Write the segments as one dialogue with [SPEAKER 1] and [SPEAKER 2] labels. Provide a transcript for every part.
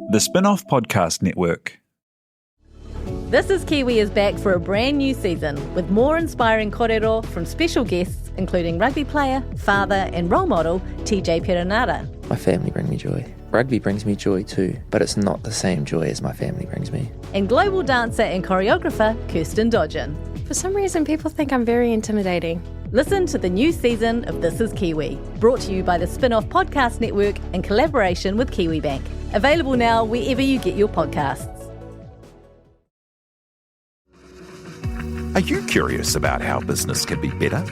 [SPEAKER 1] The Spin-off Podcast Network.
[SPEAKER 2] This is Kiwi is back for a brand new season with more inspiring kōrero from special guests including rugby player, father and role model TJ Perenara.
[SPEAKER 3] My family bring me joy. Rugby brings me joy too, but it's not the same joy as my family brings me.
[SPEAKER 2] And global dancer and choreographer Kirsten Dodgen.
[SPEAKER 4] For some reason, people think I'm very intimidating.
[SPEAKER 2] Listen to the new season of This is Kiwi, brought to you by the Spin-off Podcast Network in collaboration with KiwiBank. Available now wherever you get your podcasts.
[SPEAKER 5] Are you curious about how business can be better?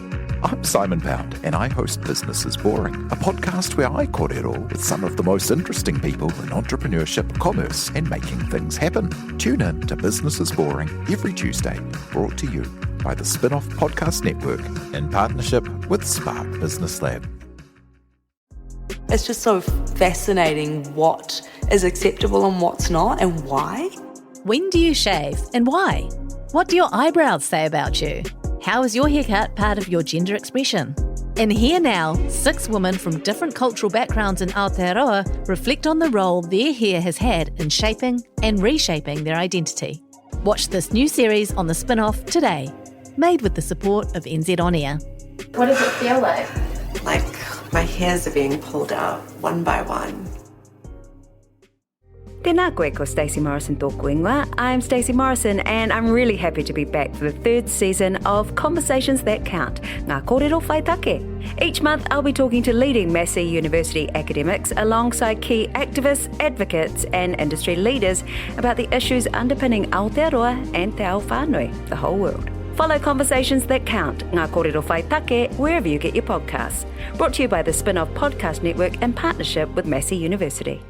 [SPEAKER 5] I'm Simon Pound, and I host Business is Boring, a podcast where I kōrero with some of the most interesting people in entrepreneurship, commerce, and making things happen. Tune in to Business is Boring every Tuesday, brought to you by the Spin-off Podcast Network in partnership with Spark Business Lab.
[SPEAKER 6] It's just so fascinating what is acceptable and what's not, and why.
[SPEAKER 2] When do you shave and why? What do your eyebrows say about you? How is your haircut part of your gender expression? And here now, 6 women from different cultural backgrounds in Aotearoa reflect on the role their hair has had in shaping and reshaping their identity. Watch this new series on the Spin-off today, made with the support of NZ On Air.
[SPEAKER 4] What does it feel like?
[SPEAKER 6] Like my hairs are being pulled out one by one.
[SPEAKER 7] Tēnā koe ko Stacey Morrison tōku ingoa. I'm Stacey Morrison and I'm really happy to be back for the 3rd season of Conversations That Count, ngā kōrero whaitake. Each month I'll be talking to leading Massey University academics alongside key activists, advocates and industry leaders about the issues underpinning Aotearoa and Te Ao Whānui, the whole world. Follow Conversations That Count, ngā kōrero whaitake, wherever you get your podcasts. Brought to you by the Spin-off Podcast Network in partnership with Massey University.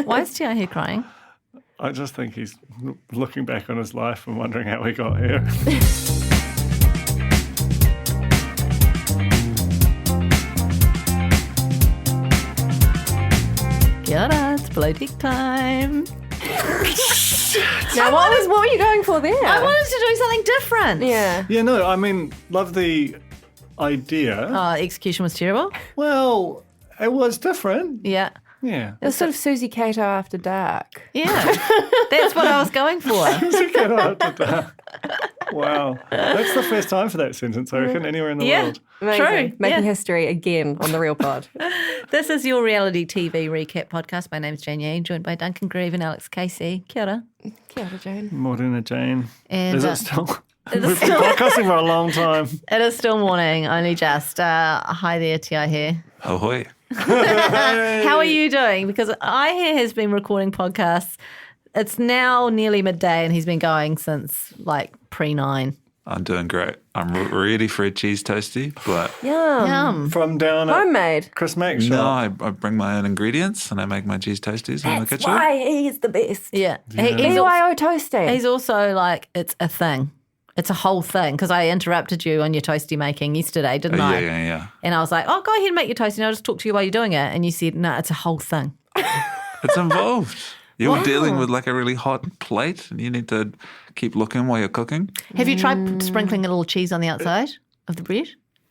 [SPEAKER 2] Why is Tia here crying?
[SPEAKER 8] I just think he's looking back on his life and wondering how he got here.
[SPEAKER 2] Kia ora, it's blow tick time.
[SPEAKER 4] Now, what were you going for there?
[SPEAKER 2] I wanted to do something different.
[SPEAKER 4] Yeah.
[SPEAKER 8] Yeah, no, I mean, love the idea.
[SPEAKER 2] Oh, execution was terrible?
[SPEAKER 8] Well, it was different.
[SPEAKER 2] Yeah.
[SPEAKER 8] Yeah.
[SPEAKER 4] It was sort of Susie Cato after dark.
[SPEAKER 2] Yeah. That's what I was going for.
[SPEAKER 8] Wow. That's the first time for that sentence, I reckon, anywhere in the world.
[SPEAKER 4] Amazing.
[SPEAKER 2] True.
[SPEAKER 4] Making
[SPEAKER 2] Yeah.
[SPEAKER 4] history again on the Real Pod.
[SPEAKER 2] This is your reality TV recap podcast. My name's Jane Yang, joined by Duncan Grieve and Alex Casey. Kia ora.
[SPEAKER 4] Kia ora, Jane.
[SPEAKER 8] Morena Jane.
[SPEAKER 2] And,
[SPEAKER 8] is it still? We've been podcasting for a long time.
[SPEAKER 2] It is still morning, only just. Hi there, Tia here.
[SPEAKER 1] Ahoy.
[SPEAKER 2] How are you doing? Because I hear has been recording podcasts. It's now nearly midday and he's been going since like pre-9.
[SPEAKER 1] I'm doing great. I'm ready for a cheese toasty, but
[SPEAKER 2] Yum.
[SPEAKER 8] From down at
[SPEAKER 4] Homemade.
[SPEAKER 8] Chris Mack's
[SPEAKER 1] no,
[SPEAKER 8] shop.
[SPEAKER 1] I bring my own ingredients and I make my cheese toasties in the
[SPEAKER 4] That's
[SPEAKER 1] kitchen.
[SPEAKER 4] why he's the best.
[SPEAKER 2] Yeah.
[SPEAKER 8] Yeah.
[SPEAKER 2] He's, also,
[SPEAKER 4] BYO toasting.
[SPEAKER 2] he's also like, it's a thing. It's a whole thing because I interrupted you on your toasty making yesterday, didn't I?
[SPEAKER 1] Yeah.
[SPEAKER 2] And I was like, oh, go ahead and make your toasty and I'll just talk to you while you're doing it. And you said, no, it's a whole thing.
[SPEAKER 1] It's involved. You're dealing with like a really hot plate and you need to keep looking while you're cooking.
[SPEAKER 2] Have you tried sprinkling a little cheese on the outside of the bread?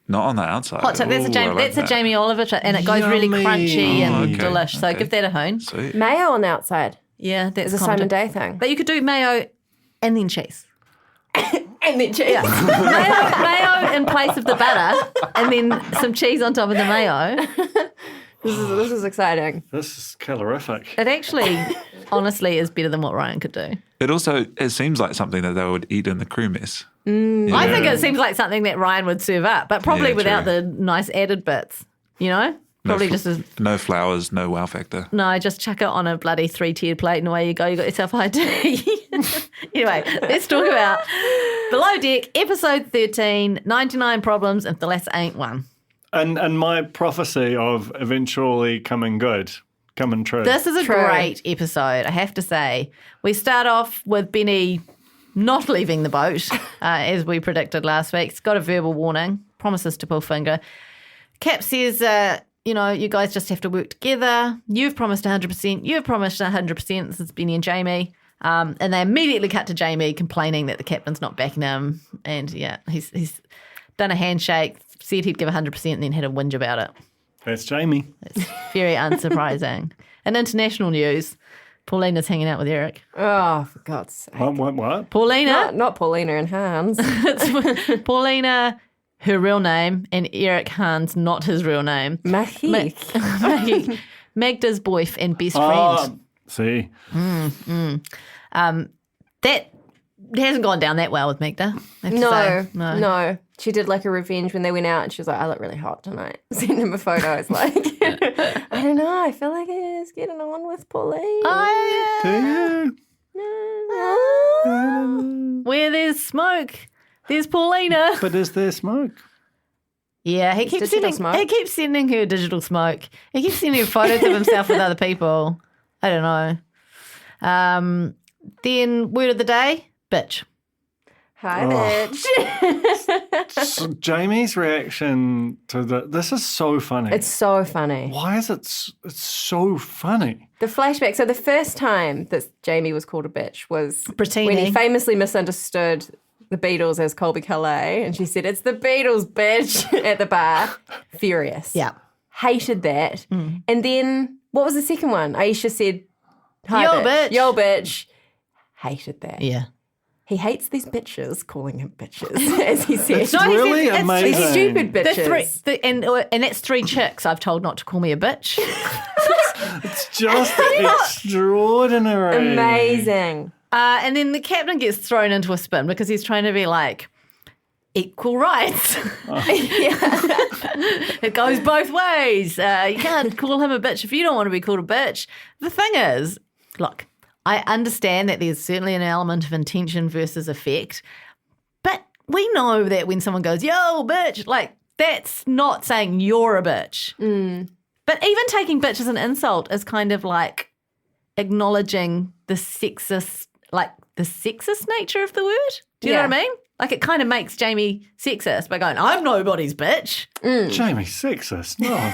[SPEAKER 1] Not on the outside.
[SPEAKER 2] Hot tip. That's,
[SPEAKER 1] Ooh, I like
[SPEAKER 2] a
[SPEAKER 1] that.
[SPEAKER 2] Jamie Oliver trick, and it goes really
[SPEAKER 8] Yummy.
[SPEAKER 2] crunchy and
[SPEAKER 1] Oh, okay.
[SPEAKER 2] delish. So
[SPEAKER 1] Okay.
[SPEAKER 2] give that a hoon.
[SPEAKER 1] Sweet.
[SPEAKER 4] Mayo on the outside.
[SPEAKER 2] Yeah, that's
[SPEAKER 4] It's a
[SPEAKER 2] common.
[SPEAKER 4] Simon Day thing.
[SPEAKER 2] But you could do mayo and then cheese.
[SPEAKER 4] And then cheese.
[SPEAKER 2] mayo in place of the butter, and then some cheese on top of the mayo.
[SPEAKER 4] This is exciting.
[SPEAKER 8] This is calorific.
[SPEAKER 2] It actually, honestly, is better than what Ryan could do.
[SPEAKER 1] It seems like something that they would eat in the crew mess.
[SPEAKER 2] I think it seems like something that Ryan would serve up, but probably
[SPEAKER 1] Yeah,
[SPEAKER 2] without
[SPEAKER 1] true.
[SPEAKER 2] the nice added bits, you know? Probably just as...
[SPEAKER 1] No flowers, no wow factor.
[SPEAKER 2] No, just chuck it on a bloody 3-tiered plate and away you go. You got yourself high tea. Anyway, let's talk about Below Deck, episode 13, 99 Problems and Thalassa Ain't One.
[SPEAKER 8] And my prophecy of eventually coming true.
[SPEAKER 2] This is a
[SPEAKER 4] True.
[SPEAKER 2] great episode, I have to say. We start off with Benny not leaving the boat, as we predicted last week. It's got a verbal warning, promises to pull finger. Cap says, you guys just have to work together. You've promised 100%. You've promised 100%. This is Benny and Jamie. And they immediately cut to Jamie complaining that the captain's not backing him. And, yeah, he's done a handshake, said he'd give 100% and then had a whinge about it.
[SPEAKER 8] That's Jamie.
[SPEAKER 2] It's very unsurprising. In international news, Paulina's hanging out with Eric.
[SPEAKER 4] Oh, for God's sake.
[SPEAKER 8] What?
[SPEAKER 2] Paulina.
[SPEAKER 4] Not Paulina and Hans.
[SPEAKER 2] It's Paulina, her real name, and Eric Hans, not his real name.
[SPEAKER 4] Mahik.
[SPEAKER 2] Magda's boyfriend and best friend.
[SPEAKER 8] See.
[SPEAKER 2] That hasn't gone down that well with Magda. I have to say.
[SPEAKER 4] No. She did like a revenge when they went out and she was like, I look really hot tonight. Sent him a photo. It's like, I don't know. I feel like he's getting on with Pauline.
[SPEAKER 8] Do you?
[SPEAKER 2] Where there's smoke, there's Paulina.
[SPEAKER 8] But is there smoke?
[SPEAKER 2] Yeah, he keeps sending her digital smoke. He keeps sending her photos of himself with other people. I don't know. Then word of the day, bitch.
[SPEAKER 4] Hi, bitch.
[SPEAKER 8] So Jamie's reaction to this is so funny.
[SPEAKER 4] It's so funny.
[SPEAKER 8] Why is it's so funny?
[SPEAKER 4] The flashback. So the first time that Jamie was called a bitch was
[SPEAKER 2] Brittini.
[SPEAKER 4] when he famously misunderstood the Beatles as Colby Calais, and she said, "It's the Beatles, bitch," at the bar. Furious.
[SPEAKER 2] Yeah.
[SPEAKER 4] Hated that. And then, what was the second one? Aisha said, "Hi,
[SPEAKER 2] Yo,
[SPEAKER 4] bitch.
[SPEAKER 2] bitch."
[SPEAKER 4] Yo, bitch. Hated that.
[SPEAKER 2] Yeah.
[SPEAKER 4] He hates these bitches, calling him bitches, as he said.
[SPEAKER 8] It's really amazing.
[SPEAKER 4] These stupid bitches.
[SPEAKER 2] And that's 3 chicks I've told not to call me a bitch.
[SPEAKER 8] It's just extraordinary.
[SPEAKER 4] Amazing.
[SPEAKER 2] And then the captain gets thrown into a spin because he's trying to be like, equal rights. It goes both ways. You can't call him a bitch if you don't want to be called a bitch. The thing is, look, I understand that there's certainly an element of intention versus effect, but we know that when someone goes, yo, bitch, like that's not saying you're a bitch. But even taking bitch as an insult is kind of like acknowledging the sexist nature of the word. Do you know what I mean? Like it kind of makes Jamie sexist by going, I'm nobody's bitch.
[SPEAKER 8] Jamie sexist? No.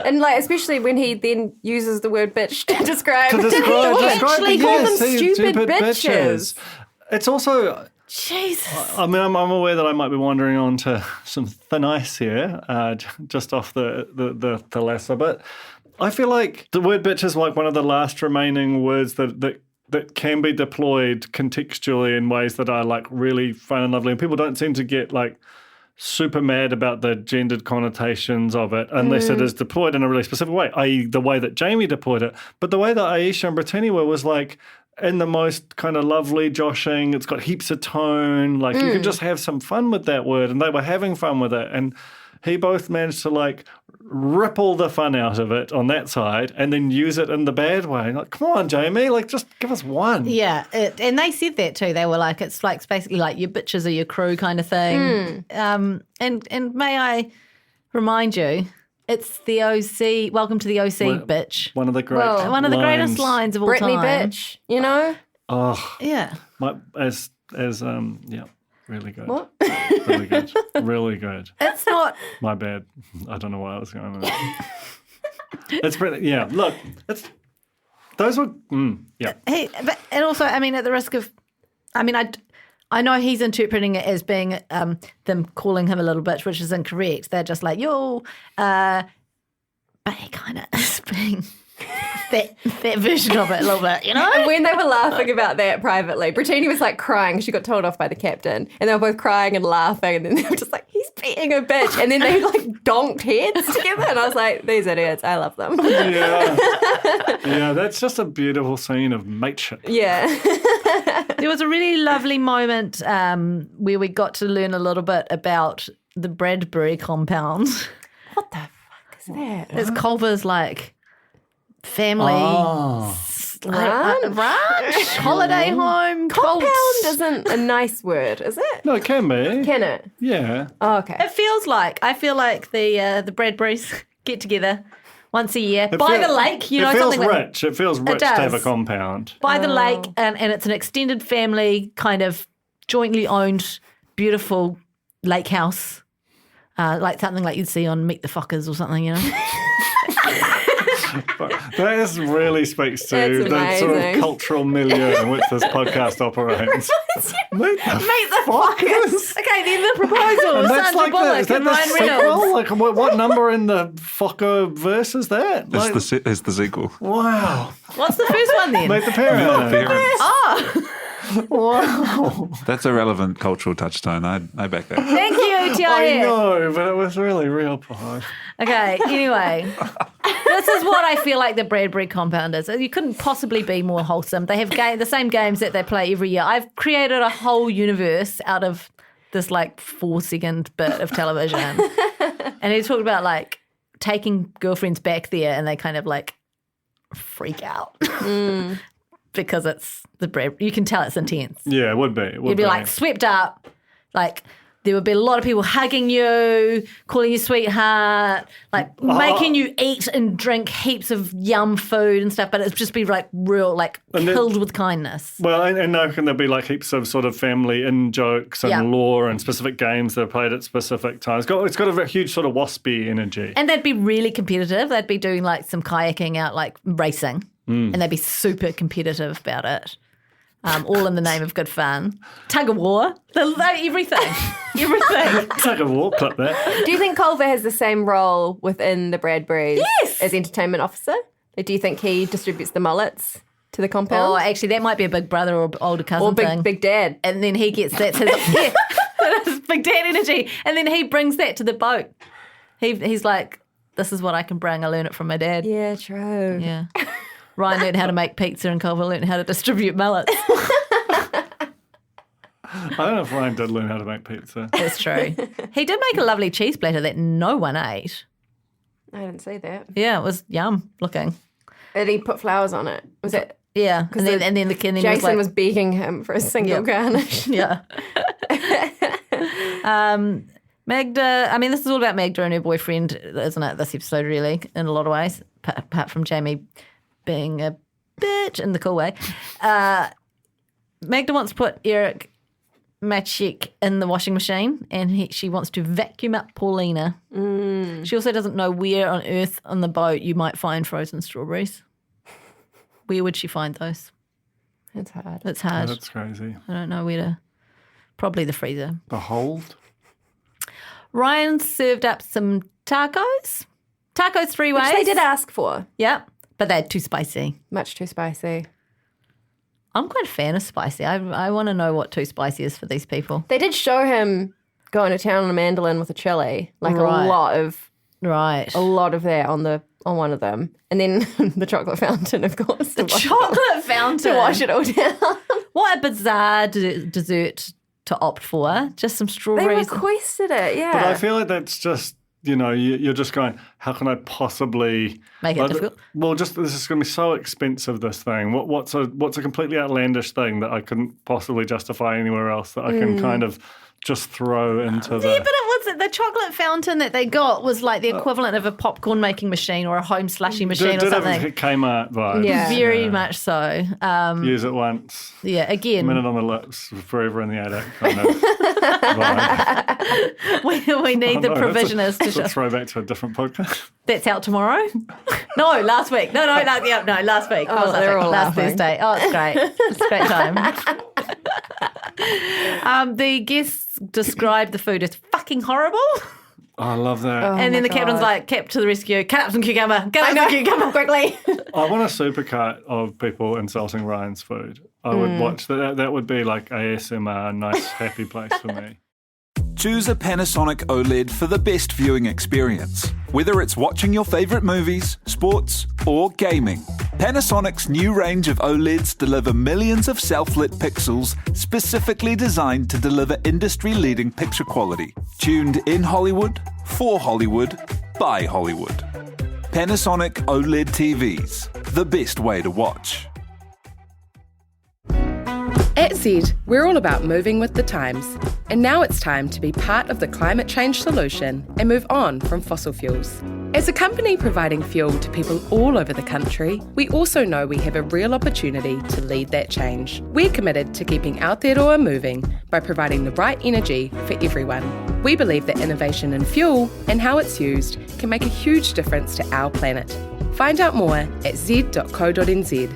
[SPEAKER 4] And like, especially when he then uses the word bitch to describe.
[SPEAKER 8] To describe
[SPEAKER 4] actually call them stupid bitches.
[SPEAKER 8] It's also.
[SPEAKER 2] Jesus.
[SPEAKER 8] I mean, I'm aware that I might be wandering on to some thin ice here, just off the Thalassa, but I feel like the word bitch is like one of the last remaining words that can be deployed contextually in ways that are like really fun and lovely, and people don't seem to get like super mad about the gendered connotations of it unless it is deployed in a really specific way, i.e. the way that Jamie deployed it. But the way that Aisha and Brittini were was like in the most kind of lovely joshing, it's got heaps of tone, like you can just have some fun with that word, and they were having fun with it. And he both managed to like ripple the fun out of it on that side and then use it in the bad way. Like, come on, Jamie, like just give us one.
[SPEAKER 2] Yeah, and they said that too. They were like, it's like basically like your bitches are your crew kind of thing. And may I remind you, it's the OC. Welcome to the OC, bitch.
[SPEAKER 8] One of the great
[SPEAKER 2] One of the greatest lines of all
[SPEAKER 4] Brittany
[SPEAKER 2] time.
[SPEAKER 4] bitch, you know?
[SPEAKER 8] Oh,
[SPEAKER 2] Yeah.
[SPEAKER 8] Yeah, really good.
[SPEAKER 4] What?
[SPEAKER 8] Really good. Really good.
[SPEAKER 2] It's not.
[SPEAKER 8] My bad. I don't know why I was going with that. It's pretty, yeah, look, those were, yeah.
[SPEAKER 2] And also, I mean, at the risk of, I mean, I know he's interpreting it as being them calling him a little bitch, which is incorrect. They're just like, yo, but he kind of is being that version of it a little bit, you know?
[SPEAKER 4] And when they were laughing about that privately, Brittini was like crying. She got told off by the captain. And they were both crying and laughing. And then they were just like, he's being a bitch. And then they like donked heads together. And I was like, these idiots, I love them.
[SPEAKER 8] Yeah. Yeah, that's just a beautiful scene of mateship.
[SPEAKER 4] Yeah.
[SPEAKER 2] There was a really lovely moment where we got to learn a little bit about the Bradbury compound.
[SPEAKER 4] What the fuck is that?
[SPEAKER 2] It's Culver's like family ranch, holiday home.
[SPEAKER 4] Compound isn't a nice word, is it?
[SPEAKER 8] No, it can be.
[SPEAKER 4] Can it?
[SPEAKER 8] Yeah.
[SPEAKER 4] Oh, okay.
[SPEAKER 2] It feels like, I feel like the Bradburys get together once a year by the lake. You know,
[SPEAKER 8] it feels
[SPEAKER 2] something
[SPEAKER 8] rich. It feels rich to have a compound.
[SPEAKER 2] by the lake, and it's an extended family kind of jointly owned, beautiful lake house, like something like you'd see on Meet the Fockers or something, you know.
[SPEAKER 8] That really speaks to
[SPEAKER 4] That's
[SPEAKER 8] the sort of
[SPEAKER 4] amazing.
[SPEAKER 8] cultural milieu in which this podcast operates. Meet the
[SPEAKER 2] Fockers. Okay, then the proposal.
[SPEAKER 8] And that's
[SPEAKER 2] Sandra
[SPEAKER 8] like
[SPEAKER 2] Bullock
[SPEAKER 8] is that
[SPEAKER 2] and
[SPEAKER 8] the
[SPEAKER 2] Ryan
[SPEAKER 8] sequel?
[SPEAKER 2] Reynolds.
[SPEAKER 8] Like what number in the Focker verse is that? Like,
[SPEAKER 1] It's the sequel.
[SPEAKER 8] wow.
[SPEAKER 2] What's the first one then?
[SPEAKER 8] Meet the parent.
[SPEAKER 1] Parents.
[SPEAKER 2] Oh,
[SPEAKER 8] Wow.
[SPEAKER 1] That's a relevant cultural touchstone. I back that.
[SPEAKER 2] thank you,
[SPEAKER 8] I
[SPEAKER 2] Tia.
[SPEAKER 8] know, but it was really real pie.
[SPEAKER 2] Okay, anyway, this is what I feel like the Bradbury compound is. You couldn't possibly be more wholesome. They have the same games that they play every year. I've created a whole universe out of this like 4-second bit of television. And he talked about like taking girlfriends back there and they kind of like freak out. Because it's the Bradbury. You can tell it's intense.
[SPEAKER 8] Yeah, it would be.
[SPEAKER 2] You'd be like swept up, like there would be a lot of people hugging you, calling you sweetheart, like making you eat and drink heaps of yum food and stuff, but it'd just be like real, like filled with kindness.
[SPEAKER 8] Well, and now can there be like heaps of sort of family in jokes and lore and specific games that are played at specific times. It's got a huge sort of waspy energy.
[SPEAKER 2] And they'd be really competitive. They'd be doing like some kayaking out, like racing, and they'd be super competitive about it. All in the name of good fun. Tug of war. Everything. Everything.
[SPEAKER 8] Tug of war, clip that.
[SPEAKER 4] Do you think Culver has the same role within the Bradburys
[SPEAKER 2] Yes.
[SPEAKER 4] as entertainment officer? Or do you think he distributes the mullets to the compound?
[SPEAKER 2] Oh, actually, that might be a big brother or older cousin
[SPEAKER 4] or
[SPEAKER 2] thing.
[SPEAKER 4] big dad?
[SPEAKER 2] And then he gets that to the that is big dad energy. And then he brings that to the boat. He's like, this is what I can bring. I learned it from my dad.
[SPEAKER 4] Yeah, true.
[SPEAKER 2] Yeah. Ryan learned how to make pizza and Culver learned how to distribute mullets.
[SPEAKER 8] I don't know if Ryan did learn how to make pizza.
[SPEAKER 2] That's true. He did make a lovely cheese platter that no one ate.
[SPEAKER 4] I didn't see that.
[SPEAKER 2] Yeah, it was yum looking.
[SPEAKER 4] Did he put flowers on it? Was it?
[SPEAKER 2] Yeah. And then the kid
[SPEAKER 4] Jason
[SPEAKER 2] was
[SPEAKER 4] was begging him for a single garnish.
[SPEAKER 2] yeah. Magda, I mean, this is all about Magda and her boyfriend, isn't it, this episode, really, in a lot of ways, apart from Jamie being a bitch in the cool way. Magda wants to put Eric Maciek in the washing machine and she wants to vacuum up Paulina. She also doesn't know where on earth on the boat you might find frozen strawberries. Where would she find those?
[SPEAKER 4] It's hard.
[SPEAKER 2] It's hard.
[SPEAKER 8] That's crazy.
[SPEAKER 2] I don't know where to. Probably the freezer.
[SPEAKER 8] The hold?
[SPEAKER 2] Ryan served up some tacos. Tacos 3 ways.
[SPEAKER 4] Which they did ask for.
[SPEAKER 2] Yep. But they're too spicy.
[SPEAKER 4] Much too spicy.
[SPEAKER 2] I'm quite a fan of spicy. I want to know what too spicy is for these people.
[SPEAKER 4] They did show him going to town on a mandolin with a chili. Like a lot of that on one of them. And then the chocolate fountain, of course.
[SPEAKER 2] The chocolate fountain.
[SPEAKER 4] To wash it all down.
[SPEAKER 2] What a bizarre dessert to opt for. Just some
[SPEAKER 4] They
[SPEAKER 2] strawberries.
[SPEAKER 4] requested it, yeah.
[SPEAKER 8] But I feel like that's just, you're just going, how can I possibly
[SPEAKER 2] Make it difficult?
[SPEAKER 8] Well, just this is going to be so expensive, this thing. What's a completely outlandish thing that I couldn't possibly justify anywhere else that I can kind of just throw into the...
[SPEAKER 2] Yeah, but it was the chocolate fountain that they got was like the equivalent of a popcorn making machine or a home slushy machine or something.
[SPEAKER 8] Did have Kmart vibes.
[SPEAKER 4] Yeah.
[SPEAKER 2] Very much so.
[SPEAKER 8] Use it once.
[SPEAKER 2] Yeah, again.
[SPEAKER 8] Minute on the lips, forever in the attic kind of vibe.
[SPEAKER 2] We need the provisionists to
[SPEAKER 8] That's a
[SPEAKER 2] show.
[SPEAKER 8] throwback to a different podcast.
[SPEAKER 2] That's out tomorrow? No, last week. No, last week.
[SPEAKER 4] Oh, they're all
[SPEAKER 2] last
[SPEAKER 4] laughing.
[SPEAKER 2] Thursday. Oh, it's great. It's a great time. The guests described the food as fucking horrible.
[SPEAKER 8] Oh, I love that.
[SPEAKER 2] And then the captain's like, Cap to the rescue. Cut up some cucumber. Cut up some cucumber.
[SPEAKER 4] Quickly.
[SPEAKER 8] I want a supercut of people insulting Ryan's food. I would watch that. That would be like ASMR, nice, happy place for me.
[SPEAKER 5] Choose a Panasonic OLED for the best viewing experience, whether it's watching your favourite movies, sports, or gaming. Panasonic's new range of OLEDs deliver millions of self-lit pixels specifically designed to deliver industry-leading picture quality. Tuned in Hollywood, for Hollywood, by Hollywood. Panasonic OLED TVs, the best way to watch.
[SPEAKER 9] At Zed, we're all about moving with the times. And now it's time to be part of the climate change solution and move on from fossil fuels. As a company providing fuel to people all over the country, we also know we have a real opportunity to lead that change. We're committed to keeping Aotearoa moving by providing the right energy for everyone. We believe that innovation in fuel and how it's used can make a huge difference to our planet. Find out more at z.co.nz.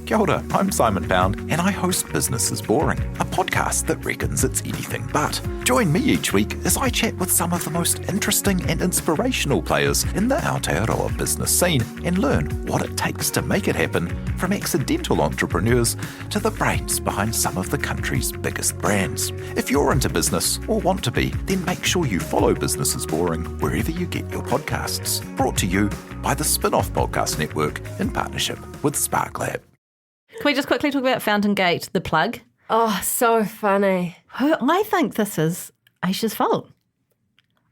[SPEAKER 5] Kia ora, I'm Simon Pound, and I host Business is Boring, a podcast that reckons it's anything but. Join me each week as I chat with some of the most interesting and inspirational players in the Aotearoa business scene and learn what it takes to make it happen, from accidental entrepreneurs to the brains behind some of the country's biggest brands. If you're into business or want to be, then make sure you follow Business is Boring wherever you get your podcasts. Brought to you by the Spin-Off Podcast Network in partnership with SparkLab.
[SPEAKER 2] Can we just quickly talk about Fountain Gate, the plug?
[SPEAKER 4] Oh, so funny.
[SPEAKER 2] I think this is Aisha's fault.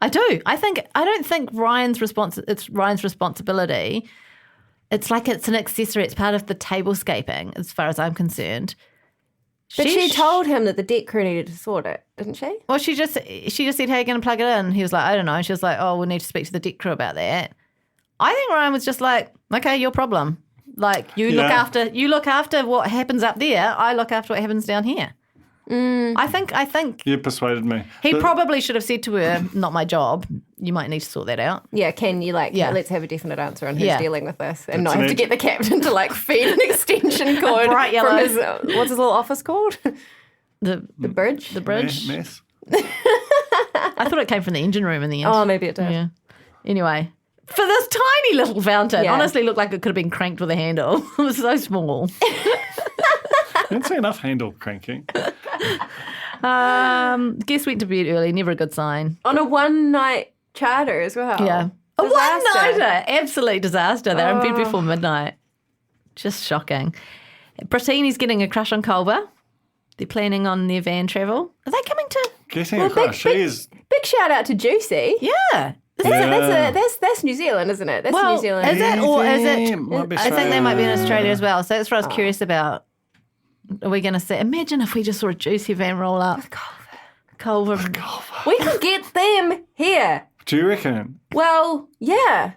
[SPEAKER 2] I do. I don't think it's Ryan's responsibility. It's like it's an accessory. It's part of the tablescaping, as far as I'm concerned.
[SPEAKER 4] But she told him that the deck crew needed to sort it, didn't she?
[SPEAKER 2] Well, she just said, "How are you going to plug it in?" He was like, "I don't know." She was like, "Oh, we'll need to speak to the deck crew about that." I think Ryan was just like, "Okay, your problem. Like you look after what happens up there. I look after what happens down here." I think
[SPEAKER 8] You persuaded me.
[SPEAKER 2] he probably should have said to her, "Not my job. You might need to sort that out."
[SPEAKER 4] Yeah, can you let's have a definite answer on who's
[SPEAKER 2] Yeah.
[SPEAKER 4] dealing with this and not have to get the captain to feed an extension cord
[SPEAKER 2] bright yellow.
[SPEAKER 4] from his, what's his little office called?
[SPEAKER 2] The
[SPEAKER 4] bridge?
[SPEAKER 2] The bridge.
[SPEAKER 8] Mess.
[SPEAKER 2] I thought it came from the engine room in the end.
[SPEAKER 4] Oh, maybe it did.
[SPEAKER 2] Yeah. Anyway, for this tiny little fountain,
[SPEAKER 4] Yeah.
[SPEAKER 2] honestly looked like it could have been cranked with a handle. It was so small.
[SPEAKER 8] Didn't see enough handle cranking.
[SPEAKER 2] Guest went to bed early, never a good sign.
[SPEAKER 4] On a one-night charter as well.
[SPEAKER 2] Yeah. A
[SPEAKER 4] Disaster.
[SPEAKER 2] one-nighter. Absolute disaster. They're in bed before midnight. Just shocking. Brittany's getting a crush on Culver. They're planning on their van travel. Are they coming to...
[SPEAKER 8] Getting a crush. She's
[SPEAKER 4] Big shout out to Juicy.
[SPEAKER 2] Yeah.
[SPEAKER 4] That's New Zealand, isn't it? That's New Zealand.
[SPEAKER 2] Is it or is it?
[SPEAKER 8] Might be
[SPEAKER 2] I think they might be in
[SPEAKER 8] Australia.
[SPEAKER 2] Australia as well. So that's what I was curious about. Are we going to see? Imagine if we just saw a Juicy van roll up. Culver.
[SPEAKER 4] We could get them here.
[SPEAKER 8] Do you reckon?
[SPEAKER 4] Well, yeah.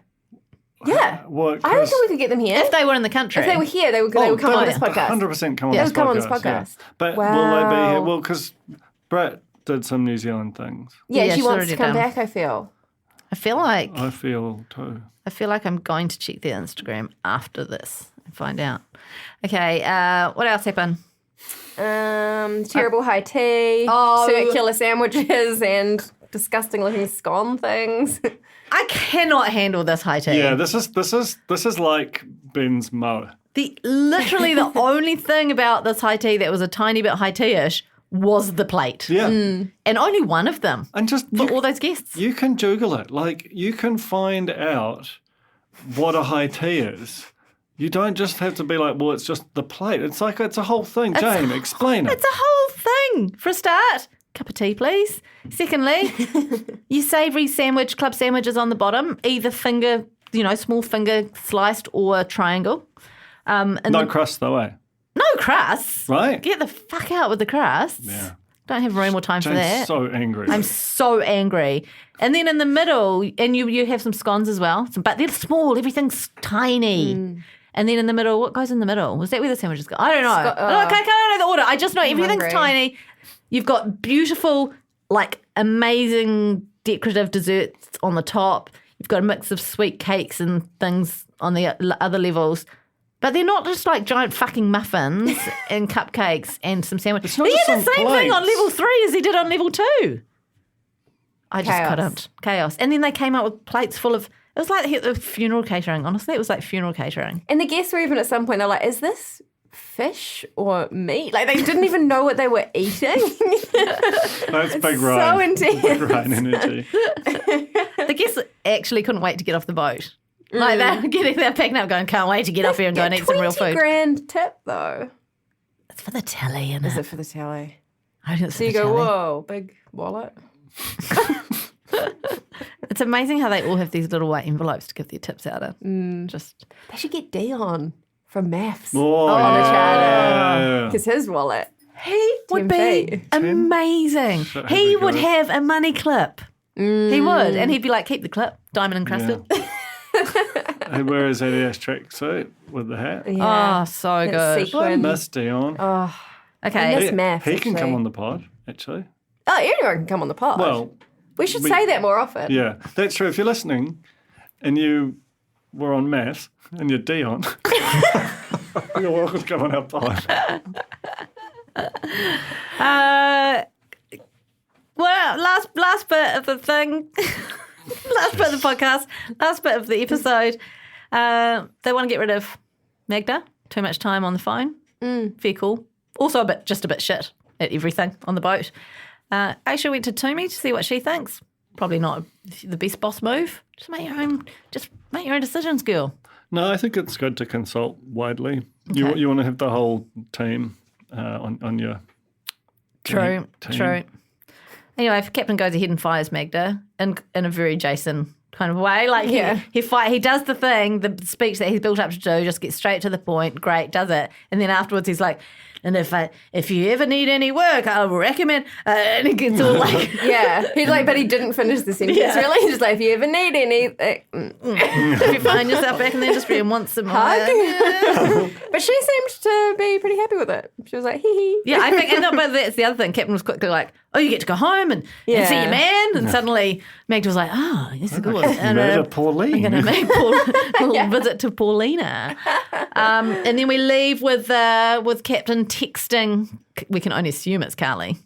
[SPEAKER 4] Yeah.
[SPEAKER 8] What?
[SPEAKER 4] I reckon we could get them here.
[SPEAKER 2] If they were in the country.
[SPEAKER 4] If they were here, they would come on this podcast.
[SPEAKER 8] 100% come on
[SPEAKER 4] They
[SPEAKER 8] this
[SPEAKER 4] would come on this
[SPEAKER 8] podcast. Yeah.
[SPEAKER 4] podcast.
[SPEAKER 8] But will they be here? Well, because Brett did some New Zealand things.
[SPEAKER 4] Yeah,
[SPEAKER 2] Yeah,
[SPEAKER 4] she
[SPEAKER 2] she's
[SPEAKER 4] wants
[SPEAKER 2] already
[SPEAKER 4] to come
[SPEAKER 2] done.
[SPEAKER 4] back, I feel.
[SPEAKER 2] I feel like
[SPEAKER 8] I feel too.
[SPEAKER 2] I'm going to check their Instagram after this and find out. Okay, what else happened?
[SPEAKER 4] Terrible high tea, circular sandwiches, and disgusting looking scone things.
[SPEAKER 2] I cannot handle this high tea.
[SPEAKER 8] Yeah, this is like Ben's mo.
[SPEAKER 2] Literally the only thing about this high tea that was a tiny bit high tea-ish was the plate.
[SPEAKER 8] Yeah.
[SPEAKER 2] And only one of them
[SPEAKER 8] And just
[SPEAKER 2] for all those guests.
[SPEAKER 8] you can Google it. Like you can find out what a high tea is. You don't just have to be like, well, it's just the plate. It's like it's a whole thing. Jane, explain it.
[SPEAKER 2] It's a whole thing. For a start, cup of tea, please. Secondly, your savoury sandwich, club sandwiches on the bottom, either finger, small finger sliced or triangle. And
[SPEAKER 8] No crust though, eh?
[SPEAKER 2] no crust.
[SPEAKER 8] Right?
[SPEAKER 2] Get the fuck out with the crusts.
[SPEAKER 8] Yeah.
[SPEAKER 2] Don't have room or time for
[SPEAKER 8] Jane's
[SPEAKER 2] that.
[SPEAKER 8] so angry.
[SPEAKER 2] I'm so angry. And then in the middle, and you have some scones as well, but they're small. Everything's tiny. And then in the middle, what goes in the middle? Was that where the sandwiches go? I don't know. I don't know the order. I just know everything's
[SPEAKER 4] hungry.
[SPEAKER 2] tiny. You've got beautiful, amazing decorative desserts on the top. You've got a mix of sweet cakes and things on the other levels. But they're not just giant fucking muffins and cupcakes and some sandwiches.
[SPEAKER 8] It's not
[SPEAKER 2] He
[SPEAKER 8] just
[SPEAKER 2] had the
[SPEAKER 8] some
[SPEAKER 2] same thing on
[SPEAKER 8] plates.
[SPEAKER 2] level 3 as he did on level 2. I just
[SPEAKER 4] Chaos.
[SPEAKER 2] couldn't. Chaos. And then they came out with plates full of, it was like the funeral catering. Honestly, it was like funeral catering.
[SPEAKER 4] And the guests were even at some point, they're like, is this fish or meat? Like, they didn't even know what they were eating.
[SPEAKER 8] That's big
[SPEAKER 4] so
[SPEAKER 8] Ryan.
[SPEAKER 4] intense.
[SPEAKER 8] Big Ryan energy.
[SPEAKER 2] The guests actually couldn't wait to get off the boat. They're picking up going, can't wait to get off here and go and eat some real food.
[SPEAKER 4] $20,000 tip, though.
[SPEAKER 2] It's for the telly, isn't
[SPEAKER 4] Is
[SPEAKER 2] it?
[SPEAKER 4] it for the telly?
[SPEAKER 2] I think it's
[SPEAKER 4] So
[SPEAKER 2] for
[SPEAKER 4] you
[SPEAKER 2] the
[SPEAKER 4] go,
[SPEAKER 2] telly.
[SPEAKER 4] whoa, big wallet.
[SPEAKER 2] It's amazing how they all have these little white envelopes to give their tips out of. Just
[SPEAKER 4] They should get Dion from maths
[SPEAKER 8] Oh,
[SPEAKER 4] on a
[SPEAKER 8] yeah.
[SPEAKER 4] charter. Because his wallet.
[SPEAKER 2] he would be
[SPEAKER 4] TMV.
[SPEAKER 2] amazing.
[SPEAKER 8] So
[SPEAKER 2] He
[SPEAKER 8] happy
[SPEAKER 2] would
[SPEAKER 8] guy.
[SPEAKER 2] have a money clip. He would. And he'd be like, keep the clip, diamond encrusted.
[SPEAKER 8] He wears his Adidas tracksuit with the hat.
[SPEAKER 2] Oh, so
[SPEAKER 4] That
[SPEAKER 2] good.
[SPEAKER 4] sequin.
[SPEAKER 8] Miss Dion.
[SPEAKER 4] I
[SPEAKER 2] Okay.
[SPEAKER 4] miss maths,
[SPEAKER 8] He can come
[SPEAKER 4] actually.
[SPEAKER 8] on the pod, actually.
[SPEAKER 4] Oh, anyone can come on the pod.
[SPEAKER 8] Well,
[SPEAKER 4] we should say that more often.
[SPEAKER 8] yeah, that's true. If you're listening and you were on Matt and you're Dion, you're welcome to come on our pod.
[SPEAKER 2] Well, last bit of the thing, last bit of the podcast, last bit of the episode. They want to get rid of Magda. Too much time on the phone. Very cool. Also just a bit shit at everything on the boat. Aisha went to Toomey to see what she thinks. Probably not the best boss move. Just make your own decisions, girl.
[SPEAKER 8] No, I think it's good to consult widely.
[SPEAKER 2] Okay.
[SPEAKER 8] You want to have the whole team on your
[SPEAKER 2] True.
[SPEAKER 8] team.
[SPEAKER 2] Anyway, if Captain goes ahead and fires Magda in a very Jason kind of way, like he does the thing, the speech that he's built up to do, just gets straight to the point. Great, does it, and then afterwards he's like, and if you ever need any work, I will recommend. And it gets all like,
[SPEAKER 4] he's like, but he didn't finish the sentence. Really, he's just like, if you ever need anything,
[SPEAKER 2] if you find yourself back in the industry and want some
[SPEAKER 4] but she seemed to be pretty happy with it. She was like, hee hee.
[SPEAKER 2] Yeah, I think, but that's the other thing. Captain was quickly like, oh, you get to go home and see your man. And suddenly Magda was like, oh, this is good.
[SPEAKER 8] Murder Pauline.
[SPEAKER 2] I'm going to make a little visit to Paulina. And then we leave with Captain texting. We can only assume it's Carly.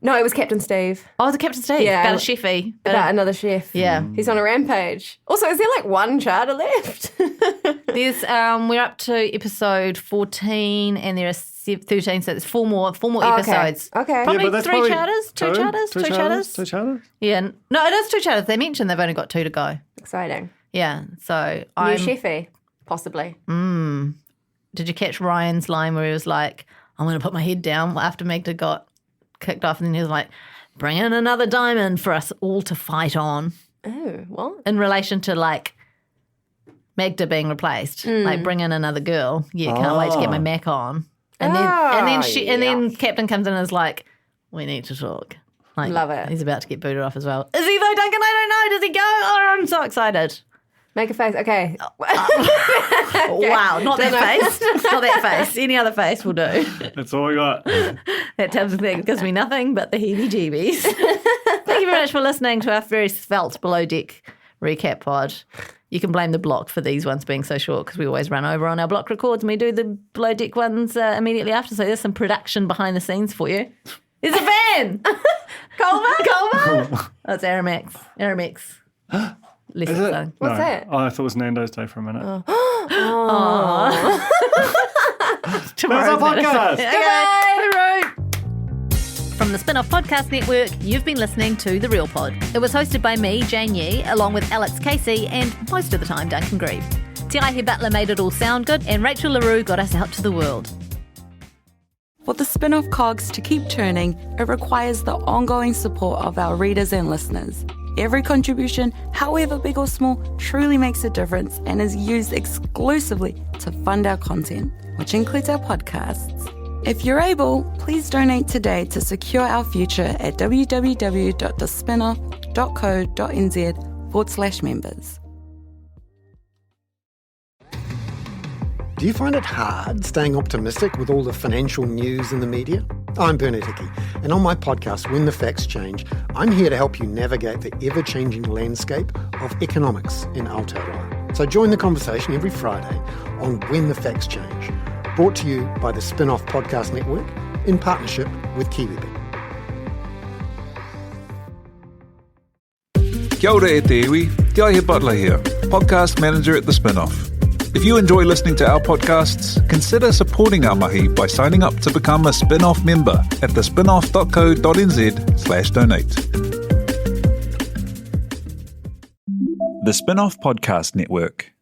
[SPEAKER 4] No, it was Captain Steve.
[SPEAKER 2] Oh, it was Captain Steve.
[SPEAKER 4] Yeah.
[SPEAKER 2] About a chefy.
[SPEAKER 4] About another chef.
[SPEAKER 2] Yeah.
[SPEAKER 4] He's on a rampage. Also, is there like one charter left?
[SPEAKER 2] There's we're up to episode 14 and there are 13, so there's four more episodes.
[SPEAKER 4] Okay.
[SPEAKER 2] Probably
[SPEAKER 8] that's
[SPEAKER 2] three
[SPEAKER 8] probably
[SPEAKER 2] charters. Two charters.
[SPEAKER 8] Two charters?
[SPEAKER 2] Yeah. No, it is 2 charters. They mentioned they've only got 2 to go.
[SPEAKER 4] Exciting.
[SPEAKER 2] Yeah. So
[SPEAKER 4] New
[SPEAKER 2] I'm
[SPEAKER 4] chefy, possibly.
[SPEAKER 2] Did you catch Ryan's line where he was like, I'm going to put my head down after Magda got kicked off, and then he was like, bring in another diamond for us all to fight on.
[SPEAKER 4] Oh, what?
[SPEAKER 2] In relation to like Magda being replaced. Like bring in another girl. Yeah, can't wait to get my Mac on. And then Captain comes in and is like, we need to talk. Like,
[SPEAKER 4] love it.
[SPEAKER 2] He's about to get booted off as well. Is he though, Duncan? I don't know. Does he go? Oh, I'm so excited.
[SPEAKER 4] Make a face. Okay.
[SPEAKER 2] Wow, not that face. Not that face. Any other face will do.
[SPEAKER 8] That's all we got.
[SPEAKER 2] That gives me nothing but the heebie-jeebies. Thank you very much for listening to our very svelte Below Deck recap pod. You can blame the block for these ones being so short because we always run over on our block records and we do the Below Deck ones immediately after. So there's some production behind the scenes for you. There's a van! Culver? Oh, it's Aramex. Listen, son.
[SPEAKER 4] What's that?
[SPEAKER 8] Oh, I thought it was Nando's Day for a minute.
[SPEAKER 2] Tomorrow's
[SPEAKER 8] our podcast.
[SPEAKER 2] Okay. From the Spin-Off Podcast Network, you've been listening to The Real Pod. It was hosted by me, Jane Yee, along with Alex Casey and, most of the time, Duncan Grieve. Te Aihe Butler made it all sound good and Rachel LaRue got us out to the world.
[SPEAKER 6] For the Spin-Off cogs to keep turning, it requires the ongoing support of our readers and listeners. Every contribution, however big or small, truly makes a difference and is used exclusively to fund our content, which includes our podcasts. If you're able, please donate today to secure our future at www.thespinoff.co.nz/members.
[SPEAKER 10] Do you find it hard staying optimistic with all the financial news in the media? I'm Bernard Hickey, and on my podcast, When the Facts Change, I'm here to help you navigate the ever-changing landscape of economics in Aotearoa. So join the conversation every Friday on When the Facts Change, brought to you by the Spin-Off Podcast Network in partnership with KiwiBet.
[SPEAKER 1] Kia ora e te iwi, Te Aihe Butler here, podcast manager at The Spin-Off. If you enjoy listening to our podcasts, consider supporting our mahi by signing up to become a Spin-Off member at thespinoff.co.nz/donate. The Spin-Off Podcast Network.